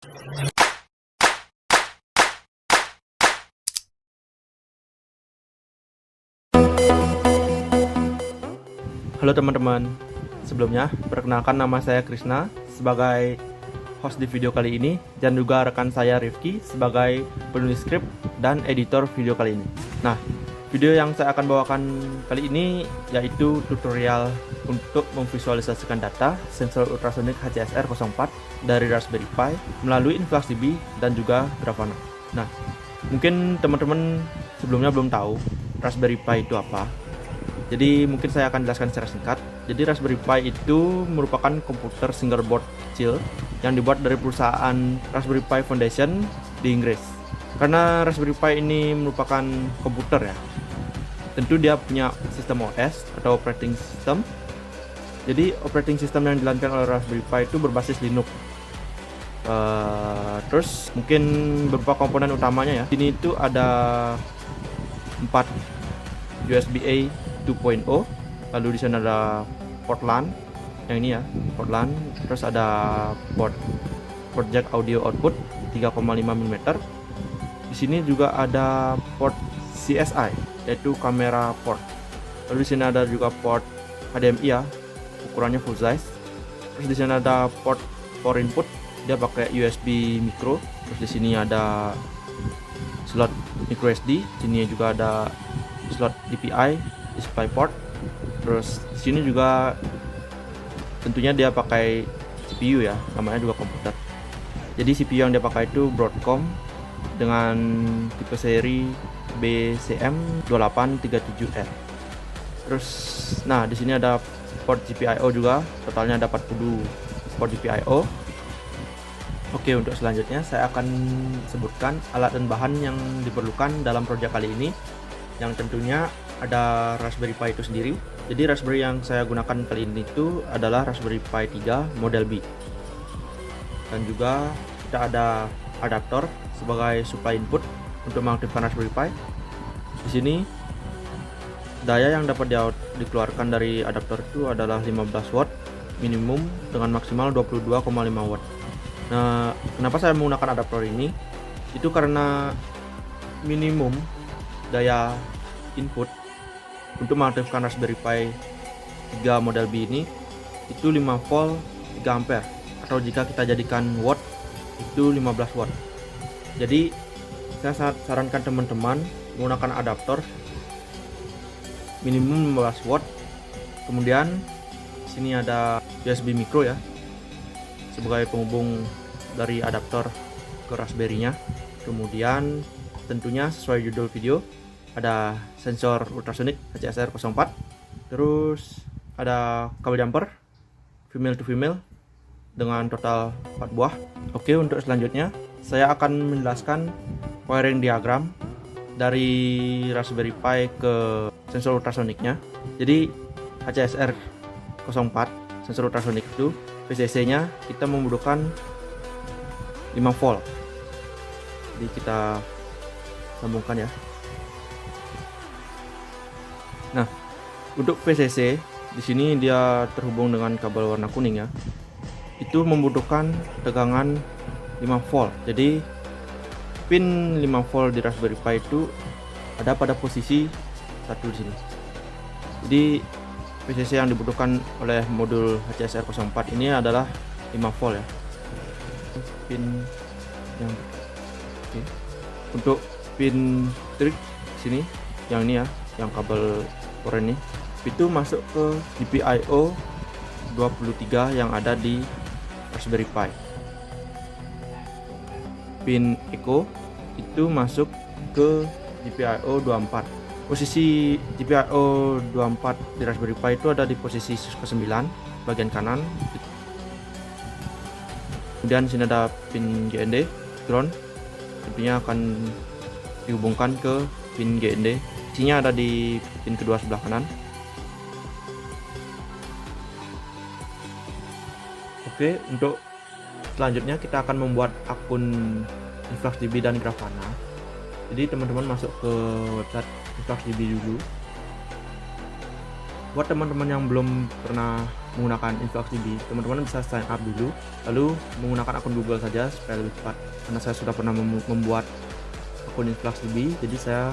Halo teman-teman, sebelumnya perkenalkan nama saya Krisna sebagai host di video kali ini, dan juga rekan saya Rifki sebagai penulis skrip dan editor video kali ini. Nah, video yang saya akan bawakan kali ini yaitu tutorial untuk memvisualisasikan data sensor ultrasonic HCSR04 dari Raspberry Pi melalui InfluxDB dan juga Grafana. Nah, mungkin teman-teman sebelumnya belum tahu Raspberry Pi itu apa. Jadi mungkin saya akan jelaskan secara singkat. Jadi Raspberry Pi itu merupakan komputer single board kecil yang dibuat dari perusahaan Raspberry Pi Foundation di Inggris. Karena Raspberry Pi ini merupakan komputer ya, tentu dia punya sistem OS atau operating system. Jadi operating system yang dijalankan oleh Raspberry Pi itu berbasis Linux. Terus mungkin beberapa komponen utamanya ya. Sini itu ada 4 USB-A 2.0, lalu di sana ada port LAN, yang ini ya, port LAN, terus ada port jack audio output 3,5 mm. Di sini juga ada port CSI, yaitu kamera port. Lalu di sini ada juga port HDMI ya, ukurannya full size. Terus di sini ada port power input, dia pakai USB micro. Terus di sini ada slot micro SD, sini juga ada slot DPI DisplayPort. Terus di sini juga tentunya dia pakai CPU ya, namanya juga komputer. Jadi CPU yang dia pakai itu Broadcom dengan tipe seri BCM2837R. Terus nah di sini ada port GPIO juga, totalnya ada 40 port GPIO. Oke, untuk selanjutnya saya akan sebutkan alat dan bahan yang diperlukan dalam proyek kali ini, yang tentunya ada Raspberry Pi itu sendiri. Jadi Raspberry yang saya gunakan kali ini itu adalah Raspberry Pi 3 model B. Dan juga kita ada adaptor sebagai supply input untuk mengaktifkan Raspberry Pi. Di sini daya yang dapat dikeluarkan dari adaptor itu adalah 15 watt minimum dengan maksimal 22,5 watt. Nah, kenapa saya menggunakan adaptor ini? Itu karena minimum daya input untuk mengaktifkan Raspberry Pi 3 model B ini itu 5 volt 3 ampere, atau jika kita jadikan watt itu 15 watt. Jadi saya sarankan teman-teman menggunakan adaptor minimum 15 watt. Kemudian sini ada USB micro ya, sebagai penghubung dari adaptor ke Raspberry-nya. Kemudian tentunya sesuai judul video ada sensor ultrasonic HCSR04, terus ada kabel jumper female to female dengan total 4 buah. Oke, untuk selanjutnya saya akan menjelaskan wiring diagram dari Raspberry Pi ke sensor ultrasonicnya. Jadi HCSR04 sensor ultrasonik itu VCC-nya kita membutuhkan 5 volt. Jadi kita sambungkan ya. Nah, untuk VCC di sini dia terhubung dengan kabel warna kuning ya. Itu membutuhkan tegangan 5 volt. Jadi pin 5 volt di Raspberry Pi itu ada pada posisi 1 di sini. Jadi VCC yang dibutuhkan oleh modul HCSR04 ini adalah 5 volt ya. Pin yang untuk pin trik sini yang ini ya, yang kabel oranye itu masuk ke GPIO 23 yang ada di Raspberry Pi. Pin echo itu masuk ke GPIO 24. Posisi GPIO 24 di Raspberry Pi itu ada di posisi ke-9 bagian kanan. Kemudian sini ada pin GND ground, tentunya akan dihubungkan ke pin GND. Isinya ada di pin kedua sebelah kanan. Oke, untuk selanjutnya kita akan membuat akun InfluxDB dan Grafana. Jadi teman-teman masuk ke website InfluxDB dulu. Buat teman-teman yang belum pernah menggunakan InfluxDB, teman-teman bisa sign up dulu, lalu menggunakan akun Google saja supaya lebih cepat. Karena saya sudah pernah membuat akun InfluxDB, jadi saya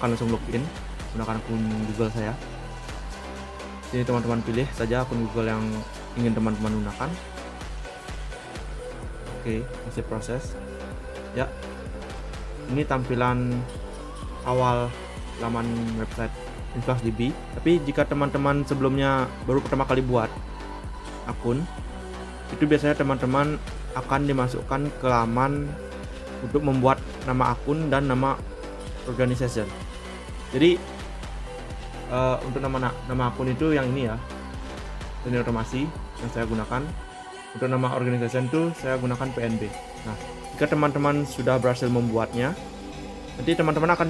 akan langsung login menggunakan akun Google saya. Sini teman-teman pilih saja akun Google yang ingin teman-teman gunakan. Oke, masih proses. Ya, ini tampilan awal laman website InfluxDB. Tapi jika teman-teman sebelumnya baru pertama kali buat akun, itu biasanya teman-teman akan dimasukkan ke laman untuk membuat nama akun dan nama organization. Jadi untuk nama akun itu yang ini ya, ini otomasi yang saya gunakan. Untuk nama organization itu saya gunakan PNB. Nah, jika teman-teman sudah berhasil membuatnya, nanti teman-teman akan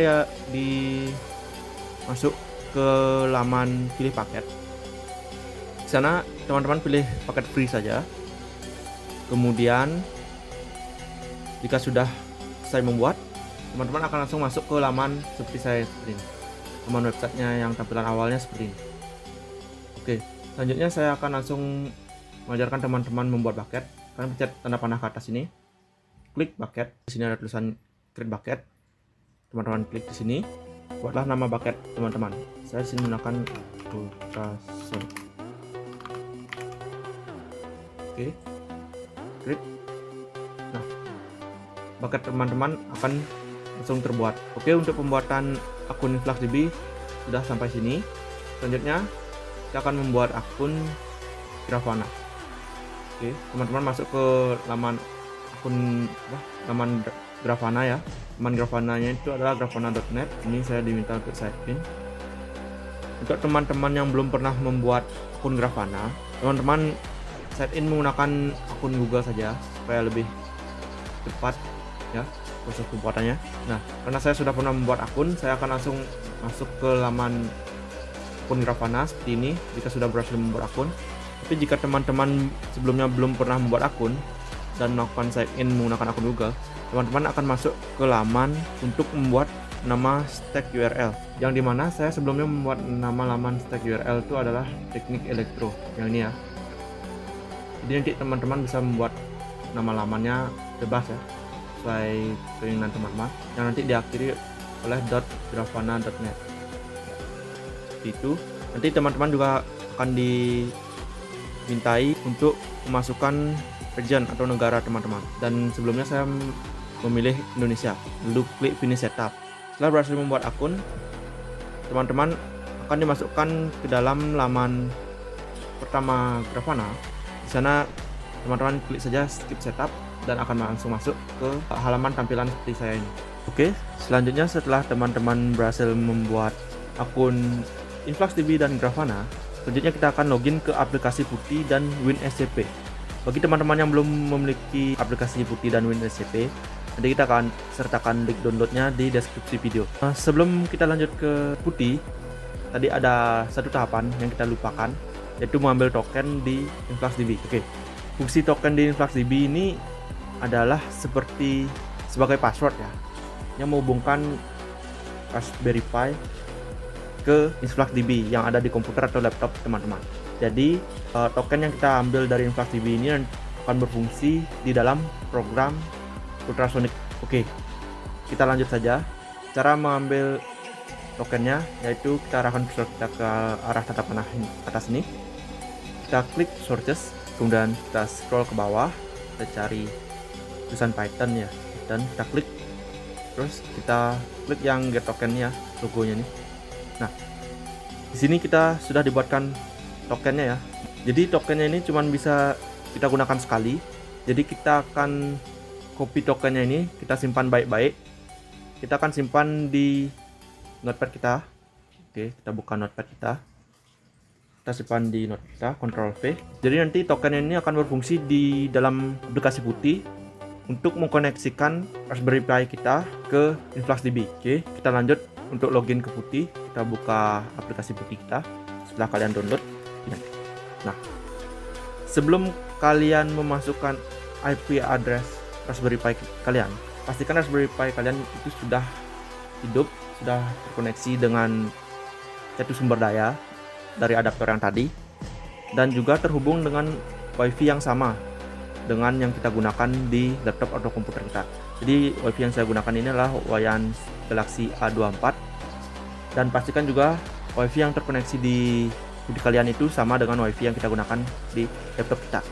masuk ke laman pilih paket. Di sana teman-teman pilih paket free saja. Kemudian jika sudah selesai membuat, teman-teman akan langsung masuk ke laman seperti saya seperti ini. Laman websitenya yang tampilan awalnya seperti ini. Oke, selanjutnya saya akan langsung mengajarkan teman-teman membuat bucket. Kalian pencet tanda panah ke atas ini, klik bucket. Di sini ada tulisan create bucket. Teman-teman klik di sini, buatlah nama bucket teman-teman. Saya di sini menggunakan ultrasonic. Oke, create. Nah, bucket teman-teman akan langsung terbuat. Oke, untuk pembuatan akun InfluxDB sudah sampai sini. Selanjutnya kita akan membuat akun Grafana. Oke, teman-teman masuk ke laman Grafana ya. Laman Grafananya itu adalah grafana.net. Ini saya diminta untuk sign in. Untuk teman-teman yang belum pernah membuat akun Grafana, teman-teman sign in menggunakan akun Google saja supaya lebih cepat ya proses pembuatannya. Nah, karena saya sudah pernah membuat akun, saya akan langsung masuk ke laman akun Grafana seperti ini jika sudah berhasil membuat akun. Tapi jika teman-teman sebelumnya belum pernah membuat akun dan melakukan sign in menggunakan akun Google, teman-teman akan masuk ke laman untuk membuat nama stack URL, yang dimana saya sebelumnya membuat nama laman stack URL itu adalah teknik elektro yang ini ya. Jadi nanti teman-teman bisa membuat nama lamannya bebas ya, sesuai keinginan teman-teman, yang nanti diakhiri oleh .grafana.net. Itu nanti teman-teman juga akan dimintai untuk memasukkan region atau negara teman-teman, dan sebelumnya saya memilih Indonesia. Lalu klik finish setup. Setelah berhasil membuat akun, teman-teman akan dimasukkan ke dalam laman pertama Grafana. Di sana teman-teman klik saja skip setup dan akan langsung masuk ke halaman tampilan seperti saya ini. Oke, selanjutnya setelah teman-teman berhasil membuat akun InfluxDB dan Grafana, selanjutnya kita akan login ke aplikasi Putih dan WinSCP. Bagi teman-teman yang belum memiliki aplikasi Putih dan WinSCP, nanti kita akan sertakan link downloadnya di deskripsi video. Sebelum kita lanjut ke Putih, tadi ada satu tahapan yang kita lupakan, yaitu mengambil token di InfluxDB. Oke, fungsi token di InfluxDB ini adalah sebagai password ya, yang menghubungkan Raspberry Pi ke InfluxDB yang ada di komputer atau laptop teman-teman. Jadi token yang kita ambil dari InfluxDB ini akan berfungsi di dalam program Ultrasonic. Oke, kita lanjut saja. Cara mengambil tokennya yaitu kita arahkan cursor kita ke arah tanda panah atas ini. Kita klik sources, kemudian kita scroll ke bawah, kita cari tulisan Python ya, dan kita klik, terus kita klik yang get token ya, logonya nih. Nah, di sini kita sudah dibuatkan tokennya ya. Jadi tokennya ini cuma bisa kita gunakan sekali. Jadi kita akan copy tokennya ini, kita simpan baik-baik. Kita akan simpan di notepad kita. Oke, kita buka notepad kita. Kita simpan di notepad kita, Ctrl V. Jadi nanti tokennya ini akan berfungsi di dalam aplikasi Putih untuk mengkoneksikan Raspberry Pi kita ke InfluxDB. Oke, kita lanjut untuk login ke Putih. Kita buka aplikasi Putih kita setelah kalian download. Nah, sebelum kalian memasukkan IP address Raspberry Pi kalian, pastikan Raspberry Pi kalian itu sudah hidup, sudah terkoneksi dengan satu sumber daya dari adaptor yang tadi. dan juga terhubung dengan WiFi yang sama dengan yang kita gunakan di laptop atau komputer kita. Jadi WiFi yang saya gunakan ini adalah Wayans Galaxy A24, dan pastikan juga WiFi yang terkoneksi di kalian itu sama dengan WiFi yang kita gunakan di laptop kita.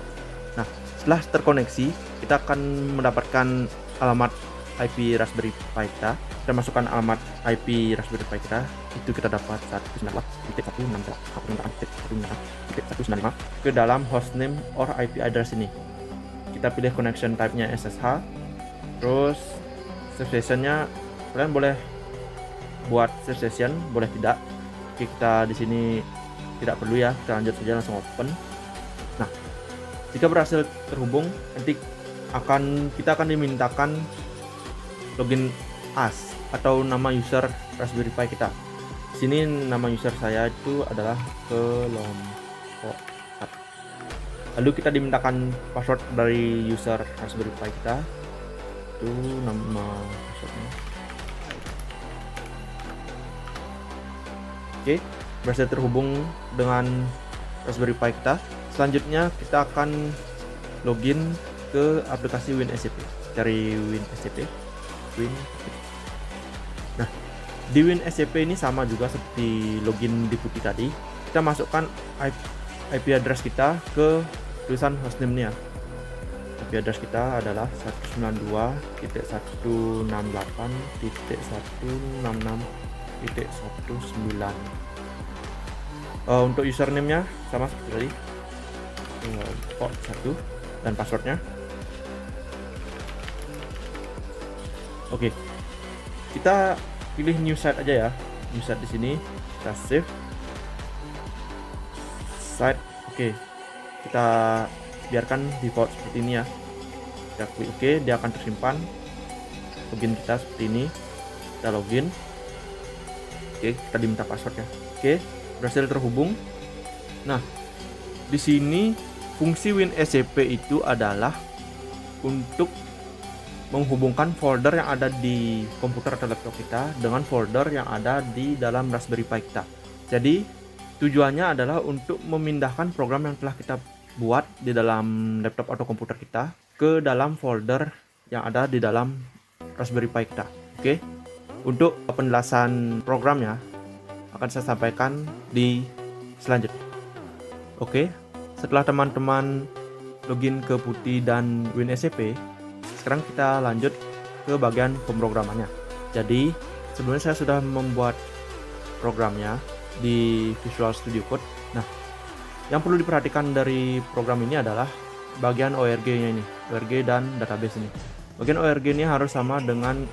Nah, setelah terkoneksi, kita akan mendapatkan alamat IP Raspberry Pi kita. Kita masukkan alamat IP Raspberry Pi kita, itu kita dapat 192.168.195 ke dalam hostname or IP address ini. Kita pilih connection type-nya SSH, terus save session-nya kalian boleh buat save session, boleh tidak. Oke, kita di sini tidak perlu ya, kita lanjut saja langsung open. Nah, jika berhasil terhubung, nanti kita akan dimintakan login as atau nama user Raspberry Pi kita. Di sini nama user saya itu adalah kelompok 1. Lalu kita dimintakan password dari user Raspberry Pi kita. Itu nama passwordnya. Oke, berhasil terhubung dengan Raspberry Pi kita. Selanjutnya kita akan login ke aplikasi WinSCP. Cari WinSCP. Nah, di WinSCP ini sama juga seperti login di putih tadi. Kita masukkan IP address kita ke tulisan hostname-nya. IP address kita adalah 192.168.166.19. Untuk username-nya sama seperti tadi, port 1 dan passwordnya. Oke, kita pilih new site aja ya. New site di sini kita save site. Oke, kita biarkan default seperti ini ya. Kita klik OK, dia akan tersimpan. Login kita seperti ini. Kita login. Oke, kita diminta passwordnya. Oke, berhasil terhubung. Nah, di sini fungsi WinSCP itu adalah untuk menghubungkan folder yang ada di komputer atau laptop kita dengan folder yang ada di dalam Raspberry Pi kita. Jadi tujuannya adalah untuk memindahkan program yang telah kita buat di dalam laptop atau komputer kita ke dalam folder yang ada di dalam Raspberry Pi kita. Oke, untuk penjelasan programnya akan saya sampaikan di selanjutnya. Oke, setelah teman-teman login ke putih dan WinSCP, sekarang kita lanjut ke bagian pemrogramannya. Jadi sebelumnya saya sudah membuat programnya di Visual Studio Code. Nah, yang perlu diperhatikan dari program ini adalah bagian ORG-nya ini, ORG dan database ini. Bagian ORG ini harus sama dengan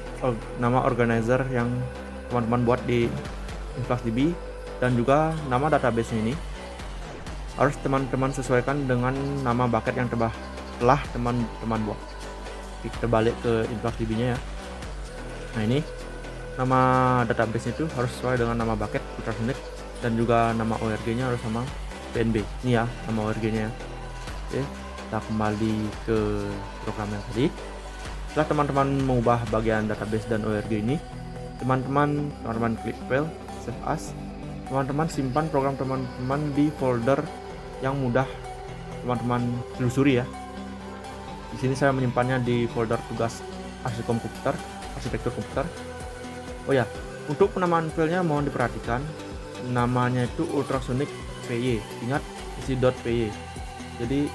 nama organizer yang teman-teman buat di InfluxDB, dan juga nama database ini harus teman-teman sesuaikan dengan nama bucket yang telah teman-teman buat. Kita balik ke InfluxDB-nya ya. Nah, ini nama database itu harus sesuai dengan nama bucket ultrasonic, dan juga nama ORG-nya harus sama PNB. Ini ya nama ORG-nya. Oke, kita kembali ke program yang tadi. Setelah teman-teman mengubah bagian database dan ORG ini, teman-teman klik file, save as. Teman-teman simpan program teman-teman di folder yang mudah teman-teman telusuri ya. Di sini saya menyimpannya di folder tugas arsitektur komputer. Oh ya, untuk penamaan filenya mohon diperhatikan, namanya itu ultrasonic py. Ingat isi .py. Jadi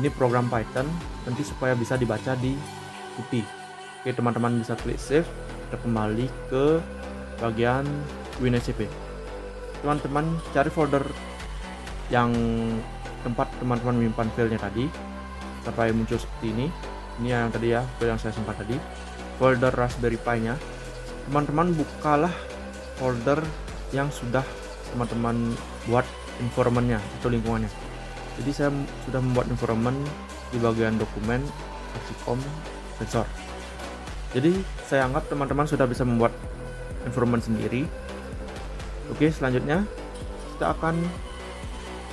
ini program Python nanti supaya bisa dibaca di putih. Oke, teman-teman bisa klik save. Kita kembali ke bagian WinSCP. Teman-teman cari folder yang tempat teman-teman menyimpan filenya tadi sampai muncul seperti ini. Ini yang tadi ya, file yang saya simpan tadi, folder Raspberry Pi-nya. Teman-teman bukalah folder yang sudah teman-teman buat environment-nya atau lingkungannya. Jadi saya sudah membuat environment di bagian dokumen, arsikom, sensor. Jadi saya anggap teman-teman sudah bisa membuat environment sendiri. Oke, selanjutnya kita akan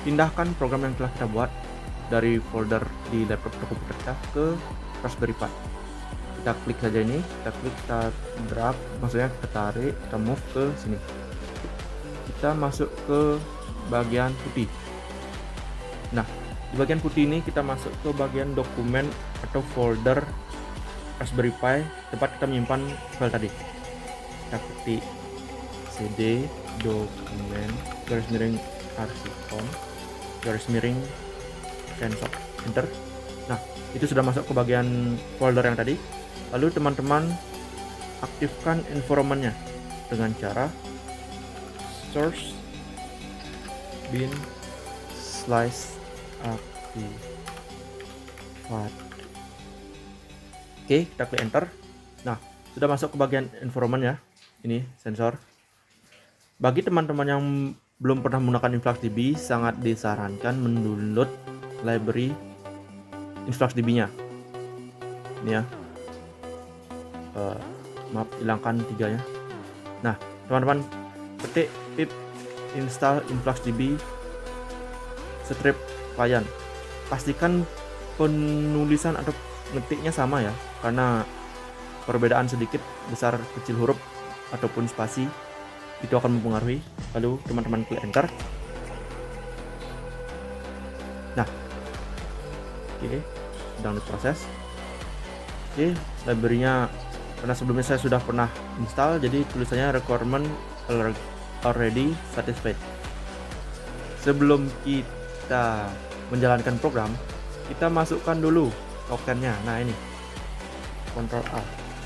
pindahkan program yang telah kita buat dari folder di laptop atau komputer kita ke Raspberry Pi. Kita klik saja ini, kita drag, maksudnya kita tarik, kita move ke sini. Kita masuk ke bagian putih. Nah, di bagian putih ini kita masuk ke bagian dokumen atau folder Raspberry Pi tempat kita menyimpan file tadi. Kita ketik cd dokumen garis miring archicom garis miring sensor, enter. Nah, itu sudah masuk ke bagian folder yang tadi. Lalu teman-teman aktifkan environment-nya dengan cara source bin slice activate. Oke, kita klik enter. Nah, sudah masuk ke bagian environment ya. Ini sensor. Bagi teman-teman yang belum pernah menggunakan InfluxDB, sangat disarankan mendownload library InfluxDB-nya. Ini ya. Maaf, hilangkan 3-nya. Nah, teman-teman ketik pip install InfluxDB strip client. Pastikan penulisan atau ngetiknya sama ya, karena perbedaan sedikit besar kecil huruf ataupun spasi itu akan mempengaruhi. Lalu teman-teman klik enter. Nah, oke, sedang diproses. Oke, library-nya karena sebelumnya saya sudah pernah install, jadi tulisannya requirement already satisfied. Sebelum kita menjalankan program, kita masukkan dulu tokennya. Nah, ini Ctrl A,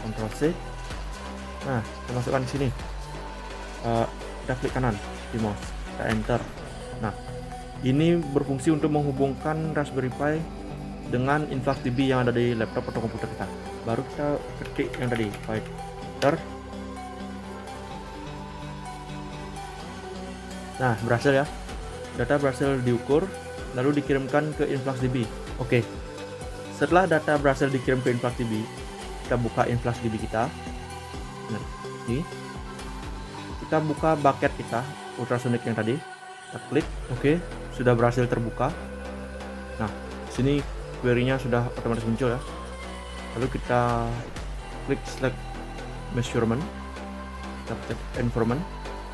Ctrl C. Nah, kita masukkan di sini. Kita klik kanan di mouse, kita enter. Nah, ini berfungsi untuk menghubungkan Raspberry Pi dengan InfluxDB yang ada di laptop atau komputer kita. Baru kita ketik yang tadi, enter. Nah, berhasil ya. Data berhasil diukur, lalu dikirimkan ke InfluxDB. Oke. Setelah data berhasil dikirim ke InfluxDB, kita buka InfluxDB kita. Nah, ini. Kita buka bucket kita, ultrasonic yang tadi. Kita klik, oke, sudah berhasil terbuka. Nah, sini query-nya sudah otomatis muncul ya. Lalu kita klik select measurement, kita cek environment.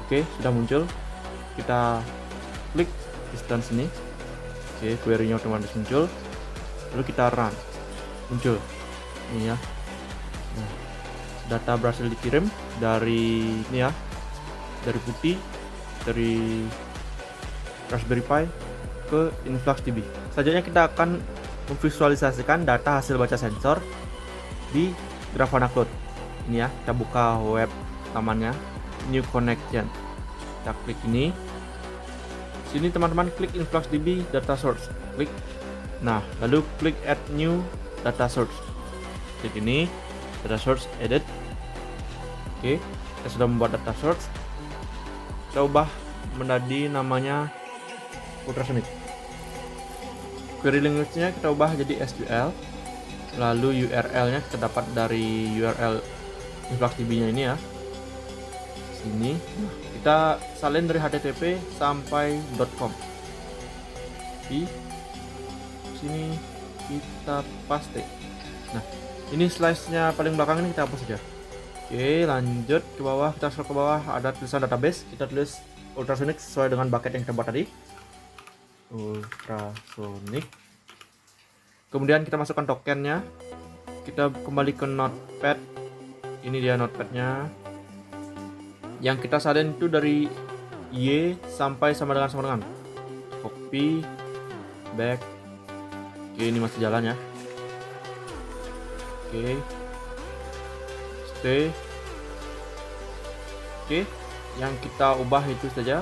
Oke, sudah muncul. Kita klik distance ini. Oke, query-nya otomatis muncul. Lalu kita run, muncul ini ya. Nah, data berhasil dikirim dari ini ya, dari putih, dari Raspberry Pi ke InfluxDB. Selanjutnya kita akan memvisualisasikan data hasil baca sensor di Grafana Cloud. Ini ya, kita buka web utamanya, new connection. Kita klik ini. Sini teman-teman klik InfluxDB data source. Klik. Nah, lalu klik add new data source. Klik ini, data source edit. Oke, kita sudah membuat data source. Kita ubah menjadi namanya ultrasonic. Query language-nya kita ubah jadi SQL. Lalu URL-nya kita dapat dari URL InfluxDB-nya ini ya. Sini. Nah, kita salin dari HTTP sampai .com. Di sini kita paste. Nah, ini slice-nya paling belakang ini kita hapus saja. Oke, lanjut ke bawah, kita scroll ke bawah, ada tulisan database, kita tulis ultrasonic sesuai dengan bucket yang kita buat tadi. Ultrasonic. Kemudian kita masukkan tokennya. Kita kembali ke notepad. Ini dia notepad-nya. Yang kita salin itu dari Y sampai sama dengan. Copy, back. Oke, ini masih jalan ya. Oke. Oke, yang kita ubah itu saja.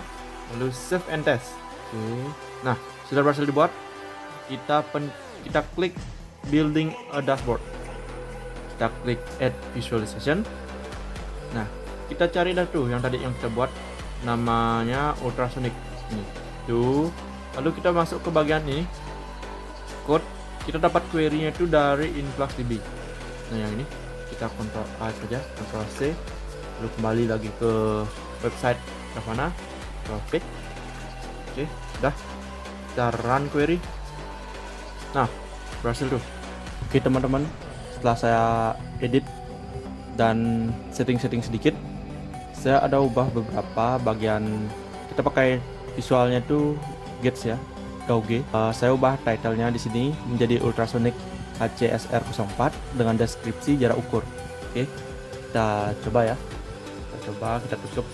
Lalu save and test. Oke. Nah, sudah berhasil dibuat. Kita klik building a dashboard. Kita klik add visualization. Nah, kita cari dah tuh yang tadi yang kita buat, namanya ultrasonic ini. Tuh. Lalu kita masuk ke bagian ini. Code. Kita dapat query-nya itu dari InfluxDB. Nah, yang ini kita Ctrl A saja, Ctrl C, lalu kembali lagi ke website Grafana, Ctrl V. Oke, sudah. Kita run query. Nah, berhasil tuh. Oke teman-teman, setelah saya edit dan setting-setting sedikit, saya ada ubah beberapa bagian. Kita pakai visualnya itu Gates ya. Gauge. Saya ubah titlenya di sini menjadi Ultrasonic HCSR04 dengan deskripsi jarak ukur. Oke, kita coba ya. Kita tutup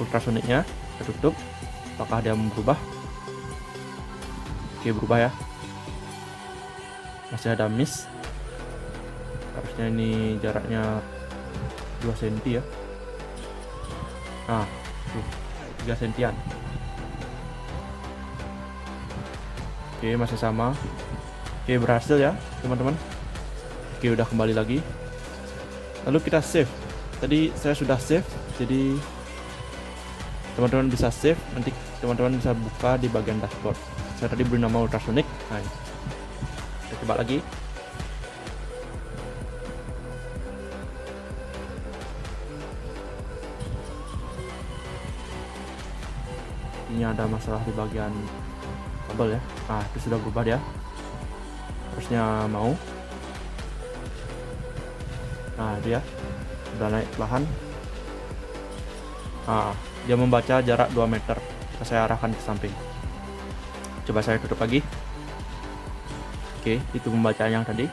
ultrasonicnya, kita tutup. Apakah dia berubah? Oke, berubah ya. Masih ada miss. Harusnya ini jaraknya 2 cm ya. Nah, 3 sentian. Oke, masih sama. Oke, berhasil ya teman-teman. Oke, udah kembali lagi. Lalu kita save. Tadi saya sudah save, jadi teman-teman bisa save. Nanti teman-teman bisa buka di bagian dashboard. Saya tadi beri nama Ultrasonic. Nah, kita coba lagi. Ini ada masalah di bagian kabel ya. Nah, itu sudah berubah ya. Harusnya mau. Nah, dia udah naik perlahan. Nah, dia membaca jarak 2 meter. Saya arahkan ke samping. Coba saya tutup lagi. Oke, itu pembacaan yang tadi.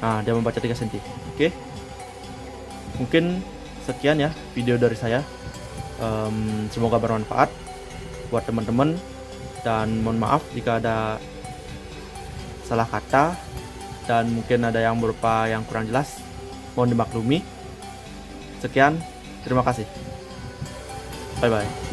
Nah, dia membaca 3 cm. Oke. Mungkin sekian ya video dari saya. Semoga bermanfaat buat teman-teman, dan mohon maaf jika ada salah kata dan mungkin ada yang berupa yang kurang jelas, mohon dimaklumi. Sekian, terima kasih, bye bye.